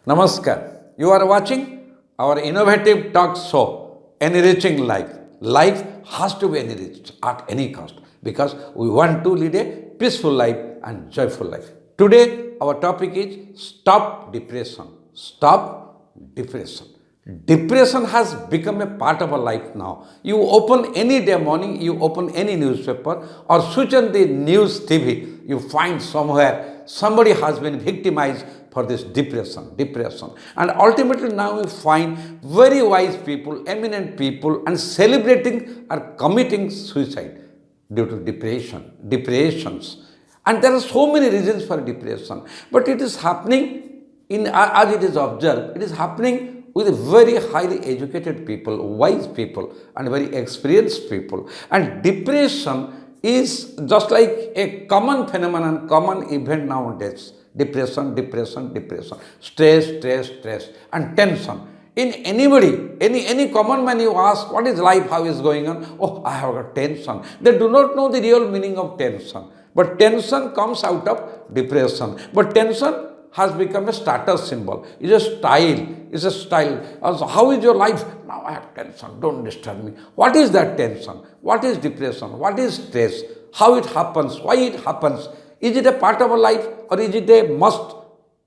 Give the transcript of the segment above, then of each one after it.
Namaskar. You are watching our innovative talk show, Enriching Life. Life has to be enriched at any cost because we want to lead a peaceful life and joyful life. Today, our topic is Stop Depression. Stop Depression. Depression has become a part of our life now. You open any day morning, you open any newspaper or switch on the news TV, you find somewhere somebody has been victimized for this depression. And ultimately now we find very wise people, eminent people and celebrating or committing suicide due to depressions. And there are so many reasons for depression. But it is happening as it is observed, it is happening with very highly educated people, wise people and very experienced people. And depression is just like a common phenomenon, common event nowadays. Depression, stress and tension. In anybody, any common man you ask, what is life, how is going on? Oh, I have got tension. They do not know the real meaning of tension. But tension comes out of depression. But tension has become a status symbol. It's a style. Also, how is your life? Now I have tension, don't disturb me. What is that tension? What is depression? What is stress? How it happens? Why it happens? Is it a part of our life or is it a must?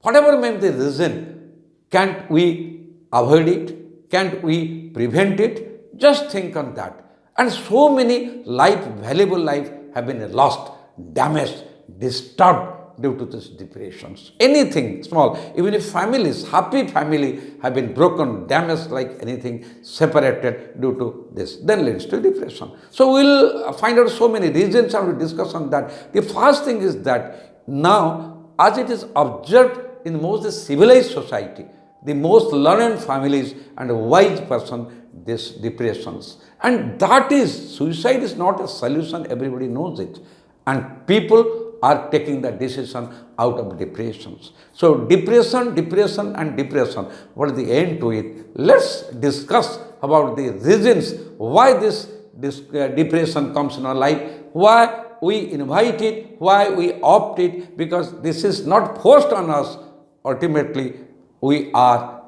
Whatever may be the reason, can't we avoid it? Can't we prevent it? Just think on that. And so many valuable life have been lost, damaged, disturbed due to these depressions. Anything small, even if families, happy family have been broken, damaged like anything, separated due to this, then leads to depression. So we'll find out so many reasons and we'll discuss on that. The first thing is that now, as it is observed in most civilized society, the most learned families and a wise person, this depressions. And that is, suicide is not a solution, everybody knows it. And people are taking the decision out of depressions. So depression. What is the end to it? Let's discuss about the reasons why this depression comes in our life, why we invite it, why we opt it, because this is not forced on us. Ultimately, we are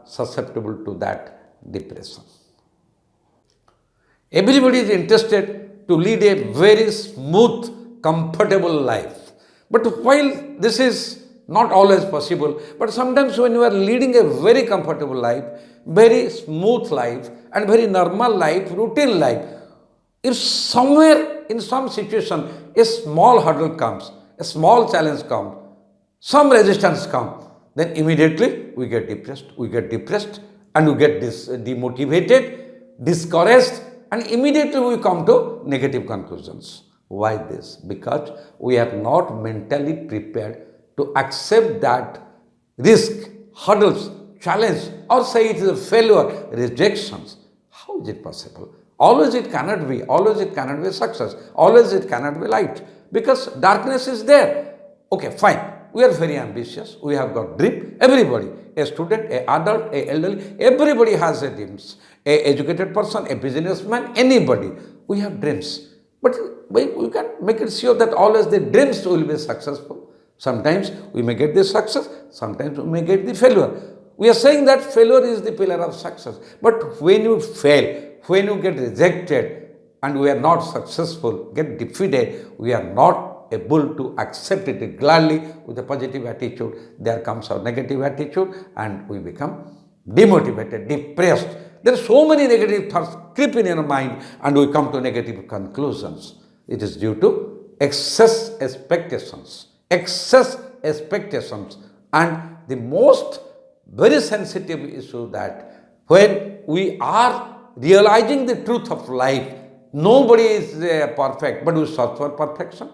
susceptible to that depression. Everybody is interested to lead a very smooth, comfortable life. But while this is not always possible, but sometimes when you are leading a very comfortable life, very smooth life and very normal life, routine life, if somewhere in some situation a small hurdle comes, a small challenge comes, some resistance comes, then immediately we get depressed and we get demotivated, discouraged, and immediately we come to negative conclusions. Why this? Because we are not mentally prepared to accept that risk, hurdles, challenge, or say it is a failure, rejections. How is it possible? Always it cannot be. Always it cannot be success. Always it cannot be light. Because darkness is there. Okay, fine. We are very ambitious. We have got dream. Everybody, a student, a adult, a elderly, everybody has a dreams. A educated person, a businessman, anybody. We have dreams. But we can make it sure that always the dreams will be successful. Sometimes we may get the success, sometimes we may get the failure. We are saying that failure is the pillar of success. But when you fail, when you get rejected and we are not successful, get defeated, we are not able to accept it gladly with a positive attitude. There comes our negative attitude and we become demotivated, depressed. There are so many negative thoughts creep in your mind and we come to negative conclusions. It is due to excess expectations. And the most very sensitive issue that when we are realizing the truth of life, nobody is perfect, but we search for perfection.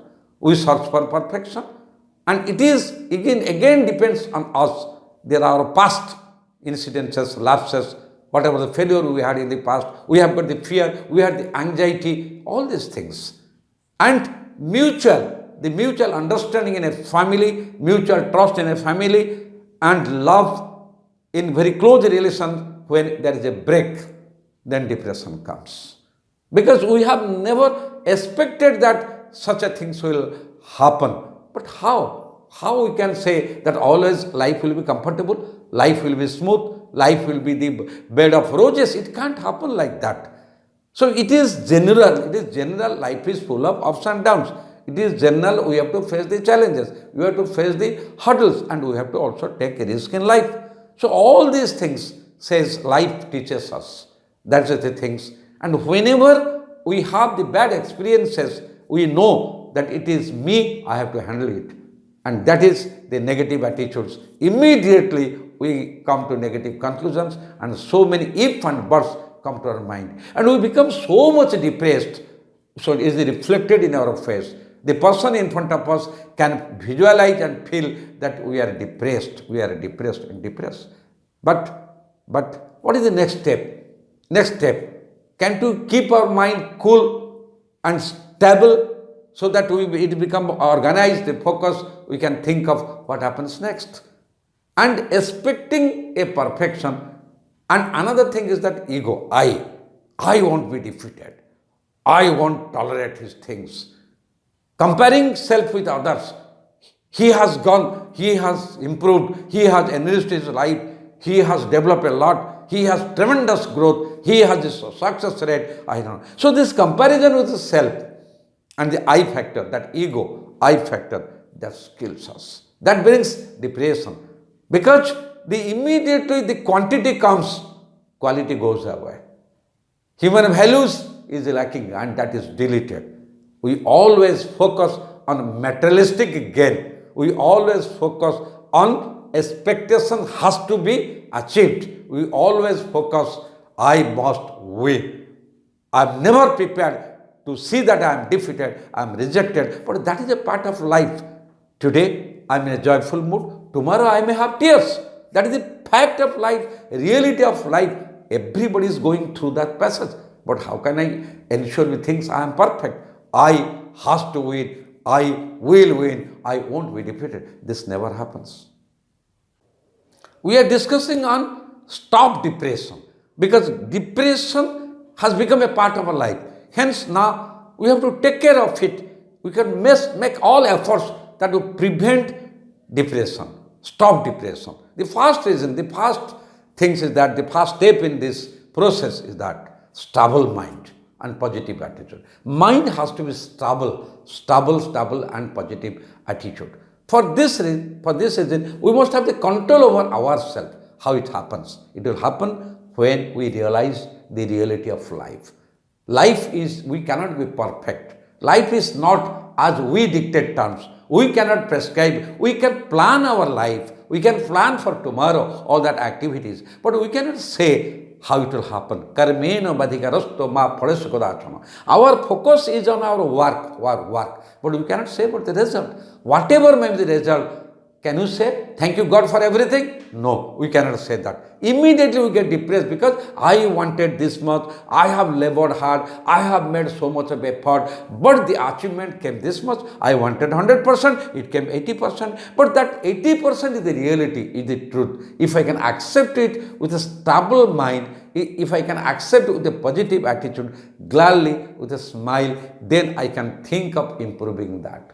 And it is again depends on us. There are past incidences, lapses, whatever the failure we had in the past, we have got the fear, we had the anxiety, all these things. And the mutual understanding in a family, mutual trust in a family, and love in very close relation, when there is a break, then depression comes. Because we have never expected that such a thing will happen. But how? How we can say that always life will be comfortable, life will be smooth, life will be the bed of roses? It can't happen like that. So it is general, life is full of ups and downs. It is general, we have to face the challenges, we have to face the hurdles, and we have to also take a risk in life. So all these things says life teaches us. That's the things. And whenever we have the bad experiences, we know that it is me, I have to handle it. And that is the negative attitudes. Immediately we come to negative conclusions, and so many if and buts come to our mind. And we become so much depressed. So it is reflected in our face. The person in front of us can visualize and feel that we are depressed, and depressed. But what is the next step? Next step, can to keep our mind cool and stable so that it become organized, focus, we can think of what happens next. And expecting a perfection. And another thing is that ego, I won't be defeated. I won't tolerate his things. Comparing self with others. He has gone, he has improved, he has enriched his life, he has developed a lot, he has tremendous growth, he has this success rate, I don't know. So this comparison with the self and the I factor, that ego, I factor, that kills us. That brings depression. Because immediately the quantity comes, quality goes away. Human values is lacking, and that is deleted. We always focus on materialistic gain. We always focus on expectation has to be achieved. We always focus, I must win. I'm never prepared to see that I am defeated, I am rejected. But that is a part of life. Today I am in a joyful mood. Tomorrow I may have tears. That is the fact of life, reality of life. Everybody is going through that passage. But how can I ensure with things I am perfect? I has to win, I will win, I won't be defeated. This never happens. We are discussing on stop depression, because depression has become a part of our life. Hence now we have to take care of it. We can make all efforts that will prevent depression, stop depression. The first reason, the first things is that the first step in this process is that stable mind and positive attitude. Mind has to be stable and positive attitude. For this reason, we must have the control over ourselves. How it happens? It will happen when we realize the reality of life. Life is, we cannot be perfect. Life is not as we dictate terms. We cannot prescribe. We can plan our life. We can plan for tomorrow, all that activities. But we cannot say how it will happen. Karmeno badhikarasto ma phalesukadachana. Our focus is on our work. But we cannot say about the result. Whatever may be the result, can you say, thank you God for everything? No, we cannot say that. Immediately we get depressed because I wanted this much, I have labored hard, I have made so much of effort, but the achievement came this much. I wanted 100%, it came 80%, but that 80% is the reality, is the truth. If I can accept it with a stable mind, if I can accept it with a positive attitude, gladly, with a smile, then I can think of improving that.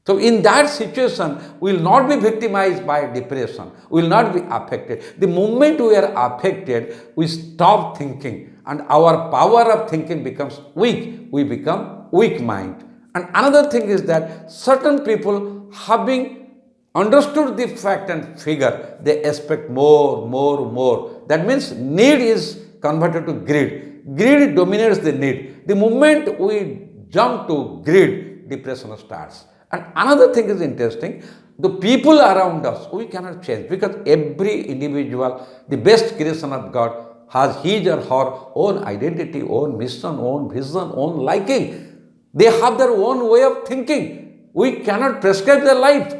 So in that situation, we will not be victimized by depression. We will not be affected. The moment we are affected, we stop thinking and our power of thinking becomes weak. We become weak mind. And another thing is that certain people, having understood the fact and figure, they expect more. That means need is converted to greed. Greed dominates the need. The moment we jump to greed, depression starts. And another thing is interesting, the people around us, we cannot change, because every individual, the best creation of God, has his or her own identity, own mission, own vision, own liking. They have their own way of thinking. We cannot prescribe their life.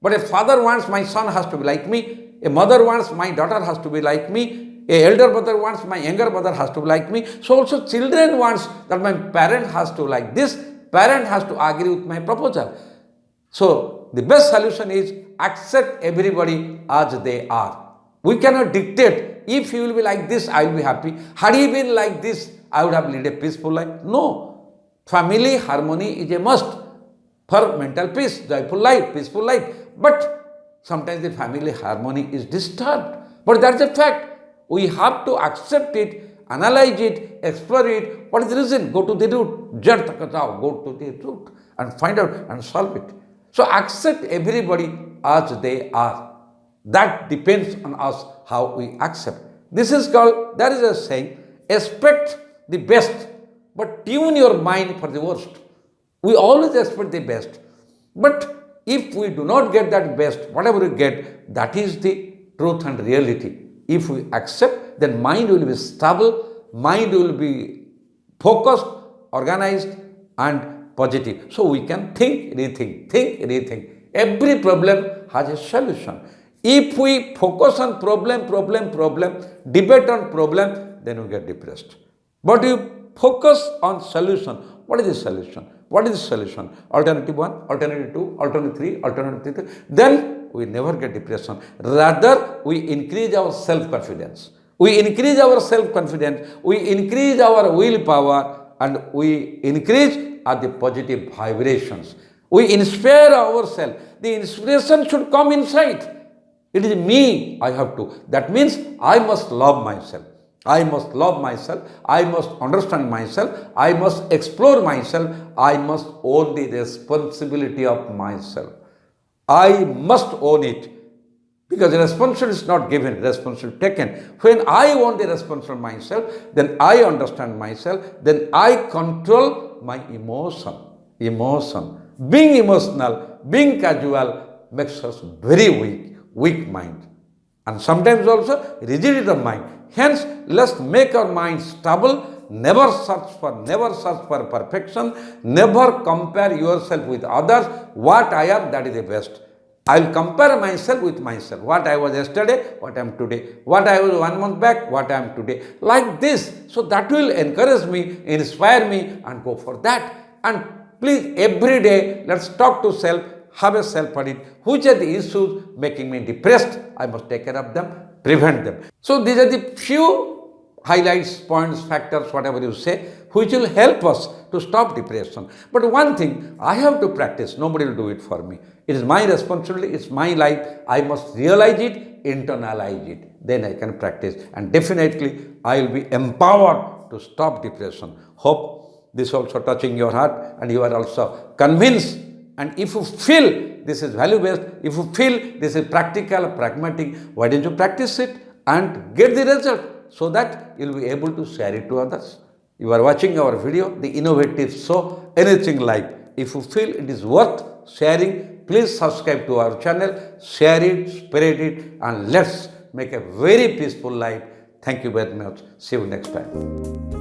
But a father wants my son has to be like me, a mother wants my daughter has to be like me, a elder brother wants my younger brother has to be like me. So also children wants that my parent has to like this, parent has to agree with my proposal. So the best solution is accept everybody as they are. We cannot dictate, if he will be like this, I will be happy. Had he been like this, I would have led a peaceful life. No. Family harmony is a must for mental peace, joyful life, peaceful life. but sometimes the family harmony is disturbed. But that's a fact. We have to accept it, analyze it, explore it. What is the reason? Go to the root. Jad tak jao. Go to the root and find out and solve it. So accept everybody as they are. That depends on us how we accept. This is called, there is a saying, expect the best, but tune your mind for the worst. We always expect the best. But if we do not get that best, whatever we get, that is the truth and reality. If we accept, then mind will be stable, mind will be focused, organized and positive. So we can think, rethink. Every problem has a solution. If we focus on problem, debate on problem, then we get depressed. But you focus on solution. What is the solution? What is the solution? Alternative 1, alternative 2, alternative 3, alternative 3. Then we never get depression. Rather, we increase our self-confidence. We increase our self-confidence, we increase our willpower, and we increase the positive vibrations. We inspire ourselves. The inspiration should come inside. It is me, I have to. That means I must love myself. I must love myself. I must understand myself. I must explore myself. I must own the responsibility of myself. I must own it. Because responsibility is not given, responsibility taken. When I own the responsibility myself, then I understand myself, then I control my emotion. Being emotional, being casual makes us very weak mind. And sometimes also rigidity of mind. Hence, let's make our mind stable. Never search for perfection. Never compare yourself with others. What I am, that is the best. I will compare myself with myself. What I was yesterday, what I am today. What I was 1 month back, what I am today. Like this. So that will encourage me, inspire me and go for that. And please, every day, let's talk to self, have a self-audit. Which are the issues making me depressed? I must take care of them, prevent them. So these are the few highlights, points, factors, whatever you say, which will help us to stop depression. But one thing, I have to practice. Nobody will do it for me. It is my responsibility. It's my life. I must realize it, internalize it. Then I can practice. And definitely, I will be empowered to stop depression. Hope this also touching your heart and you are also convinced. And if you feel this is value-based, if you feel this is practical, pragmatic, why don't you practice it and get the result so that you will be able to share it to others. You are watching our video, the innovative show, Enriching Life. If you feel it is worth sharing, please subscribe to our channel, share it, spread it, and let's make a very peaceful life. Thank you very much. See you next time.